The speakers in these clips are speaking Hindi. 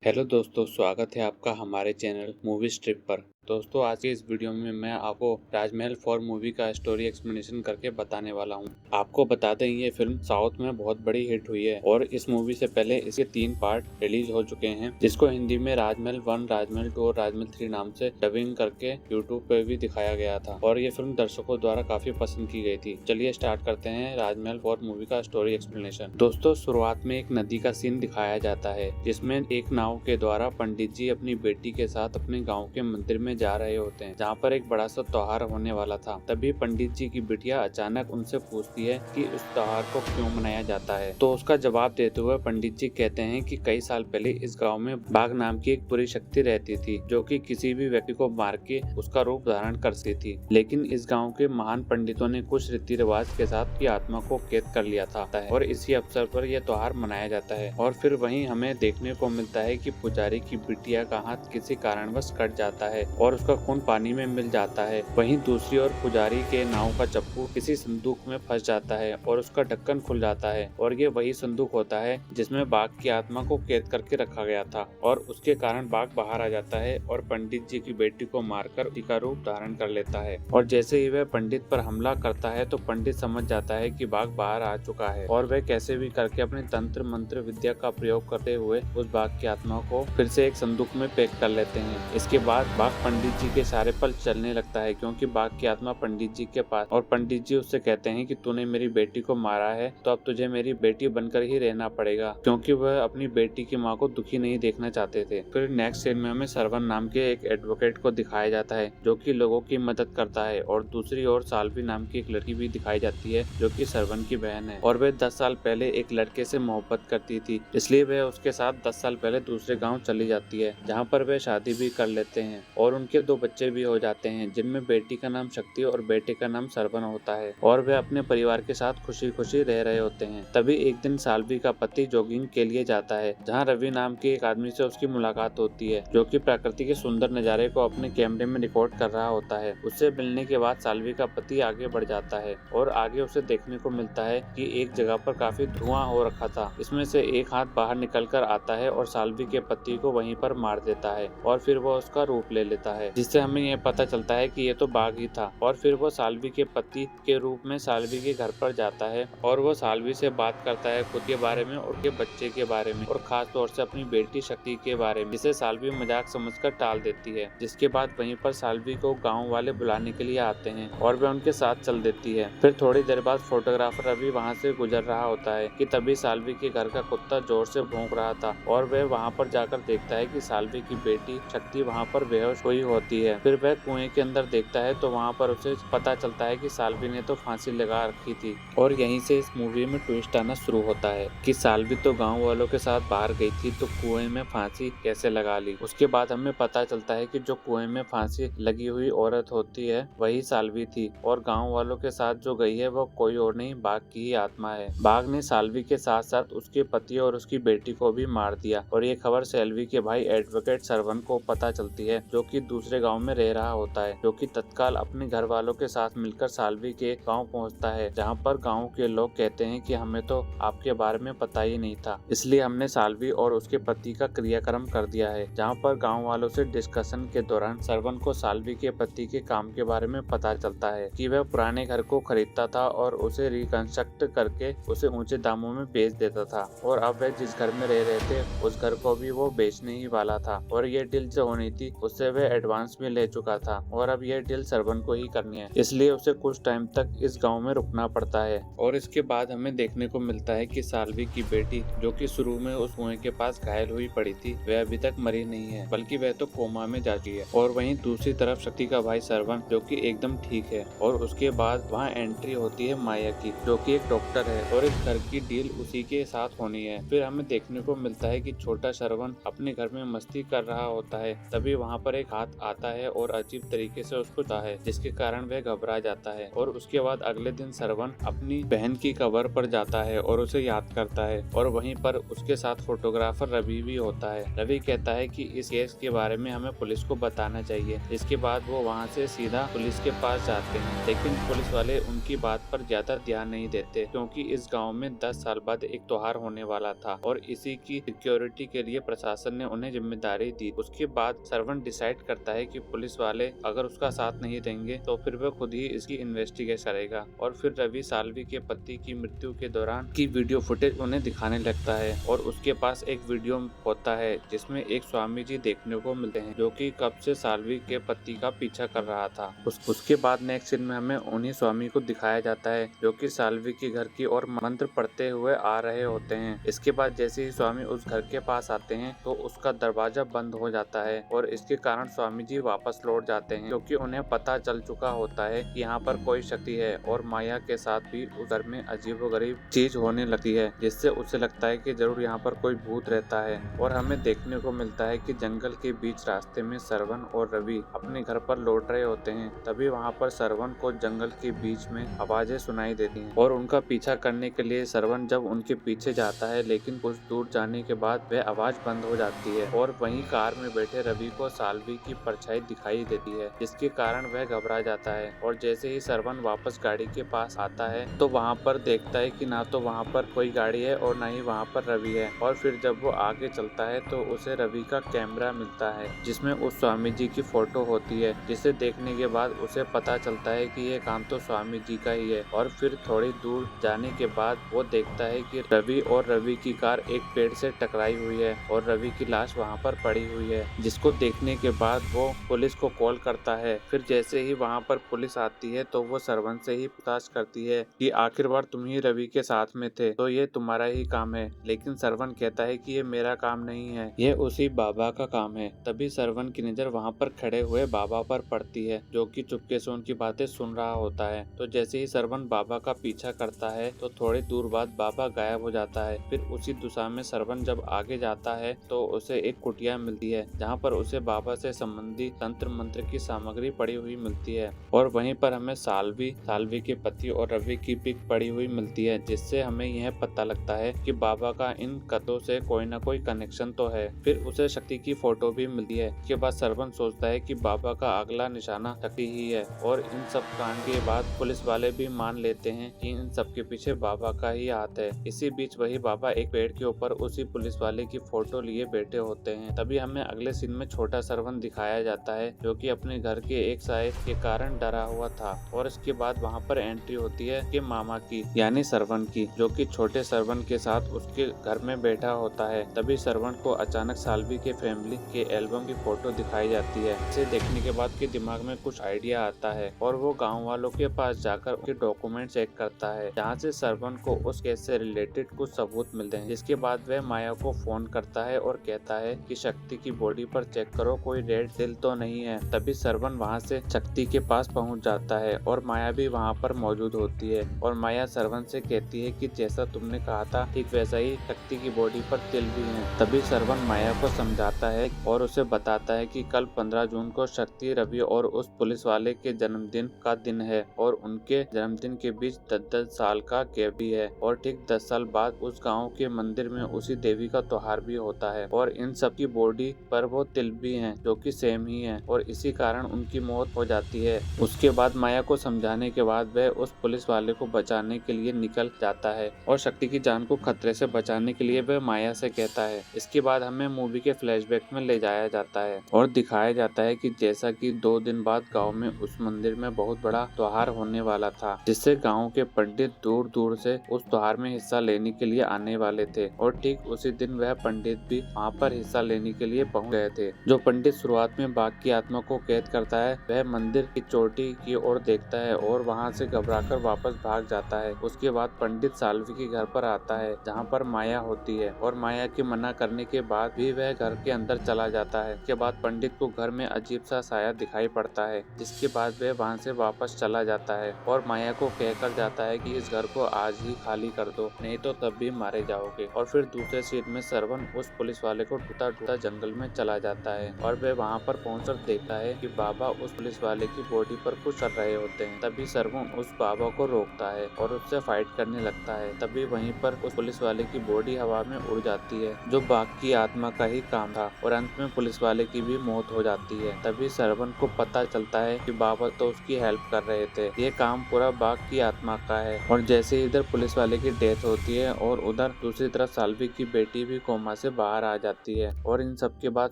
हेलो दोस्तों, स्वागत है आपका हमारे चैनल मूवी स्ट्रिप पर। दोस्तों, आज के इस वीडियो में मैं आपको राजमहल 4 मूवी का स्टोरी एक्सप्लेनेशन करके बताने वाला हूं। आपको बता दें, ये फिल्म साउथ में बहुत बड़ी हिट हुई है और इस मूवी से पहले इसके 3 पार्ट रिलीज हो चुके हैं, जिसको हिंदी में राजमहल 1, राजमहल 2 और राजमहल 3 नाम से डबिंग करके यूट्यूब पे भी दिखाया गया था और ये फिल्म दर्शकों द्वारा काफी पसंद की गई थी। चलिए स्टार्ट करते हैं राजमहल 4 मूवी का स्टोरी एक्सप्लेनेशन। दोस्तों, शुरुआत में एक नदी का सीन दिखाया जाता है, जिसमें एक नाव के द्वारा पंडित जी अपनी बेटी के साथ अपने गांव के मंदिर में जा रहे होते हैं, जहां पर एक बड़ा सा त्योहार होने वाला था। तभी पंडित जी की बिटिया अचानक उनसे पूछती है कि उस त्योहार को क्यों मनाया जाता है। तो उसका जवाब देते हुए पंडित जी कहते हैं कि कई साल पहले इस गांव में बाघ नाम की एक बुरी शक्ति रहती थी, जो कि किसी भी व्यक्ति को मार के उसका रूप धारण कर सकती थी। लेकिन इस गाँव के महान पंडितों ने कुछ रीति रिवाज के साथ की आत्मा को कैद कर लिया था और इसी अवसर पर यह त्योहार मनाया जाता है। और फिर वहीं हमें देखने को मिलता है कि पुजारी की बिटिया का हाथ किसी कारणवश कट जाता है और उसका खून पानी में मिल जाता है। वहीं दूसरी ओर पुजारी के नाव का चप्पू किसी संदूक में फंस जाता है और उसका ढक्कन खुल जाता है और ये वही संदूक होता है जिसमें बाघ की आत्मा को कैद करके रखा गया था और उसके कारण बाघ बाहर आ जाता है और पंडित जी की बेटी को मारकर उसका रूप धारण कर लेता है। और जैसे ही वह पंडित पर हमला करता है तो पंडित समझ जाता है कि बाघ बाहर आ चुका है और वह कैसे भी करके अपने तंत्र मंत्र विद्या का प्रयोग करते हुए उस बाघ की आत्मा को फिर से एक संदूक में पैक कर लेते हैं। इसके बाद बाघ पंडित जी के सारे पल चलने लगता है, क्योंकि बाघ की आत्मा पंडित जी के पास और पंडित जी उससे कहते हैं कि तूने मेरी बेटी को मारा है तो अब तुझे मेरी बेटी बनकर ही रहना पड़ेगा, क्योंकि वह अपनी बेटी की माँ को दुखी नहीं देखना चाहते थे। फिर नेक्स्ट सीन में हमें सरवन नाम के एक एडवोकेट को दिखाया जाता है, जो कि लोगों की मदद करता है और दूसरी ओर साल्वी नाम की एक लड़की भी दिखाई जाती है, जो कि सरवन की बहन है और वह 10 साल पहले एक लड़के से मोहब्बत करती थी, इसलिए वह उसके साथ 10 साल पहले दूसरे गाँव चली जाती है, जहाँ पर वे शादी भी कर लेते हैं और उनके 2 बच्चे भी हो जाते हैं, जिनमें बेटी का नाम शक्ति और बेटे का नाम सरवन होता है और वे अपने परिवार के साथ खुशी खुशी रह रहे होते हैं। तभी एक दिन साल्वी का पति जॉगिंग के लिए जाता है, जहाँ रवि नाम के एक आदमी से उसकी मुलाकात होती है, जो कि प्रकृति के सुंदर नजारे को अपने कैमरे में रिकॉर्ड कर रहा होता है। उससे मिलने के बाद साल्वी का पति आगे बढ़ जाता है और आगे उसे देखने को मिलता है कि एक जगह पर काफी धुआं हो रखा था। इसमें से एक हाथ बाहर निकल कर आता है और साल्वी के पति को वहीं पर मार देता है और फिर वो उसका रूप ले लेता है, जिससे हमें यह पता चलता है कि ये तो बाघ ही था। और फिर वो साल्वी के पति के रूप में साल्वी के घर पर जाता है और वो साल्वी से बात करता है खुद के बारे में और उसके बच्चे के बारे में और खास तौर से अपनी बेटी शक्ति के बारे में, जिसे साल्वी मजाक समझकर टाल देती है। जिसके बाद वहीं पर साल्वी को गाँव वाले बुलाने के लिए आते हैं और वह उनके साथ चल देती है। फिर थोड़ी देर बाद फोटोग्राफर रवि वहाँ से गुजर रहा होता है कि तभी साल्वी के घर का कुत्ता जोर से भौंक रहा था और वह वहाँ पर जाकर देखता है कि साल्वी की बेटी शक्ति वहाँ पर बेहोश हुई होती है। फिर वह कुएं के अंदर देखता है तो वहाँ पर उसे पता चलता है कि साल्वी ने तो फांसी लगा रखी थी और यहीं से इस मूवी में ट्विस्ट आना शुरू होता है कि साल्वी तो गांव वालों के साथ बाहर गई थी तो कुएं में फांसी कैसे लगा ली। उसके बाद हमें पता चलता है कि जो कुएं में फांसी लगी हुई औरत होती है वही साल्वी थी और गाँव वालों के साथ जो गई है वो कोई और नहीं, बाघ की ही आत्मा है। बाघ ने साल्वी के साथ साथ उसके पति और उसकी बेटी को भी मार दिया और ये खबर साल्वी के भाई एडवोकेट सरवन को पता चलती है, जो कि दूसरे गांव में रह रहा होता है, जो कि तत्काल अपने घर वालों के साथ मिलकर साल्वी के गांव पहुंचता है, जहां पर गांव के लोग कहते हैं कि हमें तो आपके बारे में पता ही नहीं था, इसलिए हमने साल्वी और उसके पति का क्रियाक्रम कर दिया है। जहां पर गांव वालों से डिस्कशन के दौरान सरवन को साल्वी के पति के काम के बारे में पता चलता है कि वह पुराने घर को खरीदता था और उसे रिकंस्ट्रक्ट करके उसे ऊंचे दामों में बेच देता था और अब वह जिस घर में रह रहे थे उस घर को भी वो बेचने ही वाला था और ये डील जो होनी थी उससे वह एडवांस में ले चुका था और अब यह डील सरवन को ही करनी है, इसलिए उसे कुछ टाइम तक इस गांव में रुकना पड़ता है। और इसके बाद हमें देखने को मिलता है कि साल्वी की बेटी, जो कि शुरू में उस कुएं के पास घायल हुई पड़ी थी, वह अभी तक मरी नहीं है, बल्कि वह तो कोमा में जा चुकी है। और वहीं दूसरी तरफ शक्ति का भाई सरवन, जो कि एकदम ठीक है। और उसके बाद वहाँ एंट्री होती है माया की, जो कि एक डॉक्टर है और इस घर की डील उसी के साथ होनी है। फिर हमें देखने को मिलता है कि छोटा सरवन अपने घर में मस्ती कर रहा होता है, तभी वहाँ पर एक हाथ साथ आता है और अजीब तरीके से उसको चाहता है, जिसके कारण वह घबरा जाता है। और उसके बाद अगले दिन श्रवण अपनी बहन की कब्र पर जाता है और उसे याद करता है, और वहीं पर उसके साथ फोटोग्राफर रवि भी होता है। रवि कहता है कि इस केस के बारे में हमें पुलिस को बताना चाहिए। इसके बाद वो वहाँ से सीधा पुलिस के पास जाते हैं, लेकिन पुलिस वाले उनकी बात पर ज्यादा ध्यान नहीं देते, क्योंकि इस गाँव में 10 साल बाद एक त्योहार होने वाला था और इसी की सिक्योरिटी के लिए प्रशासन ने उन्हें जिम्मेदारी दी। उसके बाद श्रवण डिसाइड करता है कि पुलिस वाले अगर उसका साथ नहीं देंगे तो फिर वह खुद ही इसकी इन्वेस्टिगेट करेगा। और फिर रवि साल्वी के पति की मृत्यु के दौरान की वीडियो फुटेज उन्हें दिखाने लगता है, और उसके पास एक वीडियो होता है जिसमें एक स्वामी जी देखने को मिलते हैं, जो कि कब से साल्वी के पति का पीछा कर रहा था। उसके बाद नेक्स्ट सीन में हमें उन्हीं स्वामी को दिखाया जाता है, जो कि साल्वी के घर की ओर मंत्र पढ़ते हुए आ रहे होते हैं। इसके बाद जैसे ही स्वामी उस घर के पास आते हैं तो उसका दरवाजा बंद हो जाता है, और इसके कारण स्वामी जी वापस लौट जाते हैं, क्योंकि उन्हें पता चल चुका होता है कि यहाँ पर कोई शक्ति है। और माया के साथ भी उस घर में अजीबोगरीब चीज होने लगती है, जिससे उसे लगता है कि जरूर यहाँ पर कोई भूत रहता है। और हमें देखने को मिलता है कि जंगल के बीच रास्ते में श्रवण और रवि अपने घर पर लौट रहे होते हैं। तभी वहाँ पर श्रवण को जंगल के बीच में आवाजें सुनाई देती हैं, और उनका पीछा करने के लिए श्रवण जब उनके पीछे जाता है, लेकिन कुछ दूर जाने के बाद वह आवाज बंद हो जाती है, और वहीं कार में बैठे रवि को साल्वी की परछाई दिखाई देती है, जिसके कारण वह घबरा जाता है। और जैसे ही श्रवण वापस गाड़ी के पास आता है तो वहाँ पर देखता है कि ना तो वहाँ पर कोई गाड़ी है और ना ही वहाँ पर रवि है। और फिर जब वो आगे चलता है तो उसे रवि का कैमरा मिलता है, जिसमें उस स्वामी जी की फोटो होती है, जिसे देखने के बाद उसे पता चलता है कि ये काम तो स्वामी जी का ही है। और फिर थोड़ी दूर जाने के बाद वो देखता है कि रवि और रवि की कार एक पेड़ से टकराई हुई है और रवि की लाश वहाँ पर पड़ी हुई है, जिसको देखने के बाद वो पुलिस को कॉल करता है। फिर जैसे ही वहाँ पर पुलिस आती है तो वो श्रवण से ही पूछताछ करती है कि आखिर बार तुम ही रवि के साथ में थे, तो ये तुम्हारा ही काम है। लेकिन श्रवण कहता है कि ये मेरा काम नहीं है, ये उसी बाबा का काम है। तभी श्रवण की नजर वहाँ पर खड़े हुए बाबा पर पड़ती है, जो कि चुपके से उनकी बातें सुन रहा होता है। तो जैसे ही श्रवण बाबा का पीछा करता है तो थोड़ी दूर बाद बाबा गायब हो जाता है। फिर उसी दिशा में श्रवण जब आगे जाता है तो उसे एक कुटिया मिलती है, जहाँ पर उसे बाबा से संबंधित तंत्र मंत्र की सामग्री पड़ी हुई मिलती है। और वहीं पर हमें साल्वी के पति और रवि की पिक पड़ी हुई मिलती है, जिससे हमें यह पता लगता है कि बाबा का इन कथों से कोई न कोई कनेक्शन तो है। फिर उसे शक्ति की फोटो भी मिलती है। इसके बाद श्रवण सोचता है कि बाबा का अगला निशाना शक्ति ही है। और इन सब कांड के बाद पुलिस वाले भी मान लेते हैं कि इन सब के पीछे बाबा का ही हाथ है। इसी बीच वही बाबा एक पेड़ के ऊपर उसी पुलिस वाले की फोटो लिए बैठे होते हैं। तभी हमें अगले सीन में छोटा श्रवण दिखाया जाता है, जो कि अपने घर के एक साइज के कारण डरा हुआ था। और इसके बाद वहाँ पर एंट्री होती है कि मामा की, यानी श्रवण की, जो कि छोटे श्रवण के साथ उसके घर में बैठा होता है। तभी श्रवण को अचानक साल्वी के फैमिली के एल्बम की फोटो दिखाई जाती है। इसे देखने के बाद के दिमाग में कुछ आइडिया आता है और वो गाँव वालों के पास जाकर उनके डॉक्यूमेंट चेक करता है, जहाँ से श्रवण को उस केस से रिलेटेड कुछ सबूत मिलते हैं। जिसके बाद वह माया को फोन करता है और कहता है कि शक्ति की बॉडी पर चेक करो, कोई रेड दिल तो नहीं है। तभी श्रवण वहाँ से शक्ति के पास पहुँच जाता है और माया भी वहाँ पर मौजूद होती है। और माया श्रवण से कहती है कि जैसा तुमने कहा था ठीक वैसा ही शक्ति की बॉडी पर तिल भी हैं। तभी श्रवण माया को समझाता है और उसे बताता है कि कल 15 जून को शक्ति, रवि और उस पुलिस वाले के जन्मदिन का दिन है, और उनके जन्मदिन के बीच 10-10 साल का गैप भी है। और ठीक 10 साल बाद उस गाँव के मंदिर में उसी देवी का त्योहार भी होता है, और इन सब की बॉडी पर वो तिल भी हैं, जो कि सेम ही है, और इसी कारण उनकी मौत हो जाती है। उसके बाद माया को समझाने के बाद वह उस पुलिस वाले को बचाने के लिए निकल जाता है, और शक्ति की जान को खतरे से बचाने के लिए वह माया से कहता है। इसके बाद हमें मूवी के फ्लैशबैक में ले जाया जाता है और दिखाया जाता है कि जैसा कि 2 दिन बाद गांव में उस मंदिर में बहुत बड़ा त्योहार होने वाला था, जिससे गांव के पंडित दूर दूर से उस त्योहार में हिस्सा लेने के लिए आने वाले थे। और ठीक उसी दिन वह पंडित भी वहाँ पर हिस्सा लेने के लिए पहुँच गए थे। जो पंडित शुरुआत में बाघ की आत्मा को कैद करता है, वह मंदिर की चोटी की ओर देखता है और वहाँ से घबराकर वापस भाग जाता है। उसके बाद पंडित साल्वी के घर पर आता है, जहाँ पर माया होती है, और माया के मना करने के बाद भी वह घर के अंदर चला जाता है। इसके बाद पंडित को घर में अजीब सा साया दिखाई पड़ता है, जिसके बाद वह वहाँ से वापस चला जाता है और माया को कहकर जाता है कि इस घर को आज ही खाली कर दो, नहीं तो तब भी मारे जाओगे। और फिर दूसरे सीन में श्रवण उस पुलिस वाले को ढूंढता ढूंढता जंगल में चला जाता है और वह वहाँ वहाँ पर पहुंचकर देखता है कि बाबा उस पुलिस वाले की बॉडी पर कुछ कर रहे होते हैं। तभी सरवण उस बाबा को रोकता है और उससे फाइट करने लगता है। तभी वहीं पर उस पुलिस वाले की बॉडी हवा में उड़ जाती है, जो बाघ की आत्मा का ही काम था, और अंत में पुलिस वाले की भी मौत हो जाती है। तभी सरवण को पता चलता है कि बाबा तो उसकी हेल्प कर रहे थे, ये काम पूरा बाघ की आत्मा का है। और जैसे इधर पुलिस वाले की डेथ होती है और उधर दूसरी तरफ साल्वी की बेटी भी कोमा से बाहर आ जाती है। और इन सब के बाद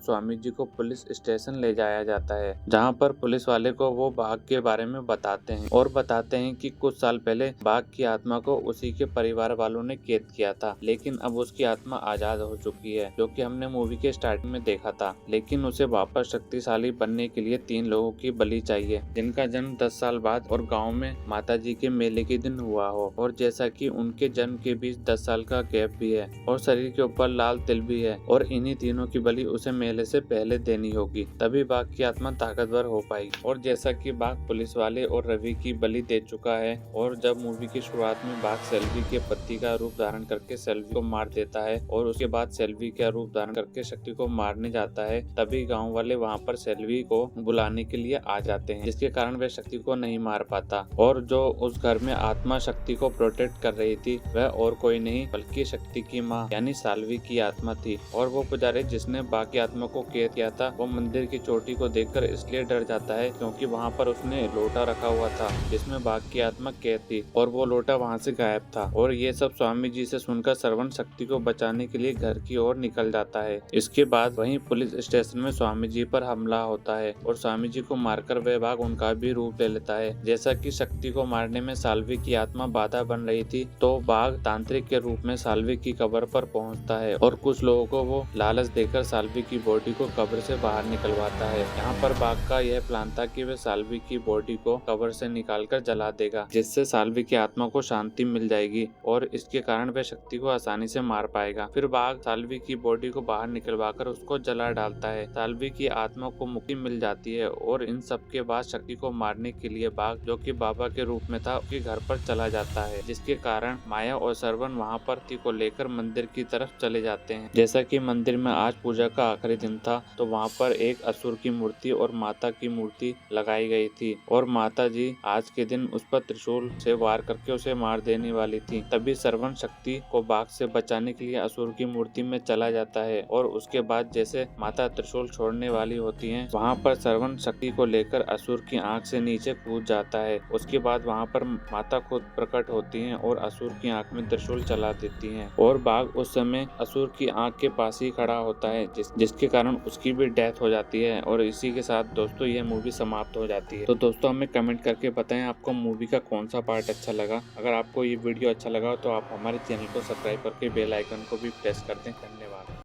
स्वामी जी को पुलिस स्टेशन ले जाया जाता है, जहाँ पर पुलिस वाले को वो बाघ के बारे में बताते हैं और बताते हैं कि कुछ साल पहले बाघ की आत्मा को उसी के परिवार वालों ने कैद किया था, लेकिन अब उसकी आत्मा आजाद हो चुकी है, जो कि हमने मूवी के स्टार्टिंग में देखा था। लेकिन उसे वापस शक्तिशाली बनने के लिए 3 लोगों की बलि चाहिए, जिनका जन्म 10 साल बाद और गाँव में माता जी के मेले के दिन हुआ हो। और जैसा कि उनके जन्म के बीच 10 साल का गैप भी है और शरीर के ऊपर लाल तिल भी है, और इन्हीं तीनों की बलि उसे मेले से पहले देनी होगी, तभी बाघ की आत्मा ताकतवर हो पाएगी। और जैसा कि बाघ पुलिस वाले और रवि की बलि दे चुका है, और जब मूवी की शुरुआत में बाघ सेल्वी के पति का रूप धारण करके सेल्वी को मार देता है और उसके बाद सेल्वी का रूप धारण करके शक्ति को मारने जाता है, तभी गाँव वाले वहाँ पर सेल्वी को बुलाने के लिए आ जाते हैं, जिसके कारण वह शक्ति को नहीं मार पाता। और जो उस घर में आत्मा शक्ति को प्रोटेक्ट कर रही थी वह और कोई नहीं बल्कि शक्ति की माँ यानी साल्वी की आत्मा थी। और वो पुजारी जिसने बाघ की आत्मा को कैद किया था, वो मंदिर की चोटी को देखकर इसलिए डर जाता है क्योंकि वहाँ पर उसने लोटा रखा हुआ था जिसमें बाघ की आत्मा कैद थी, और वो लोटा वहाँ से गायब था। और ये सब स्वामी जी से सुनकर सरवण शक्ति को बचाने के लिए घर की ओर निकल जाता है। इसके बाद वहीं पुलिस स्टेशन में स्वामी जी पर हमला होता है और स्वामी जी को मारकर वह बाघ उनका भी रूप ले लेता है। जैसा कि शक्ति को मारने में साल्वी की आत्मा बाधा बन रही थी, तो बाघ तांत्रिक के रूप में साल्वी की कब्र पर पहुंचता है और कुछ लोगों को वो लालच देकर साल्वी की बॉडी को कब्र से बाहर निकलवाता है। यहाँ पर बाघ का यह प्लान था कि वह साल्वी की बॉडी को कब्र से निकालकर जला देगा, जिससे साल्वी की आत्मा को शांति मिल जाएगी और इसके कारण वह शक्ति को आसानी से मार पाएगा। फिर बाघ साल्वी की बॉडी को बाहर निकलवाकर उसको जला डालता है। साल्वी की आत्मा को मुक्ति मिल जाती है और इन सब के बाद शक्ति को मारने के लिए बाघ, जो कि बाबा के रूप में था, उसके घर पर चला जाता है, जिसके कारण माया और सरवण वहाँ पर शक्ति को लेकर मंदिर की तरफ चले जाते हैं। जैसा कि मंदिर में आज पूजा का आखिरी दिन था, तो वहाँ पर एक असुर की मूर्ति और माता की मूर्ति लगाई गई थी और माता जी आज के दिन उस पर त्रिशूल से वार करके उसे मार देने वाली थी। तभी सरवण शक्ति को बाघ से बचाने के लिए असुर की मूर्ति में चला जाता है और उसके बाद जैसे माता त्रिशूल छोड़ने वाली होती हैं, वहाँ पर सरवण शक्ति को लेकर असुर की आंख से नीचे कूद जाता है। उसके बाद वहाँ पर माता खुद प्रकट होती हैं और असुर की आंख में त्रिशूल चला देती हैं और बाघ उस समय असुर की आंख के पास ही खड़ा होता है, जिसके कारण उसकी भी डेथ हो जाती है। और इसी के साथ दोस्तों यह मूवी समाप्त हो जाती है। तो दोस्तों हमें कमेंट करके बताएं आपको मूवी का कौन सा पार्ट अच्छा लगा। अगर आपको ये वीडियो अच्छा लगा तो आप हमारे चैनल को सब्सक्राइब करके बेल आइकन को भी प्रेस कर दें। धन्यवाद।